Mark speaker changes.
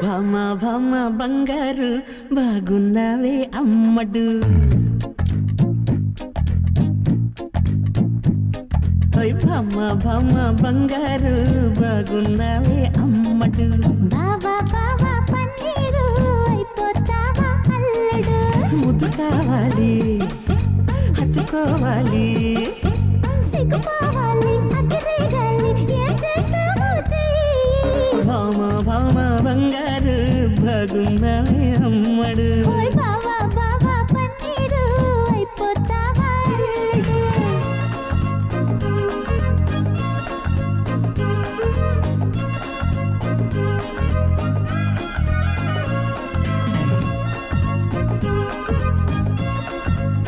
Speaker 1: భామ భామ బంగారు బాగున్నావే అమ్మడు భామ భామ బంగారు బాగున్నావే అమ్మడు
Speaker 2: బావా బావా పన్నీరు అయిపోతావా అల్లుడు
Speaker 1: ముద్దు కావాలి హత్తుకోవాలి
Speaker 2: సిగ్గుపోవాలి అగ్గిరేగాలి ఏం చేస్తావో చెయ్యి
Speaker 1: భామ భామ బంగారు బాగున్నావే అమ్మడు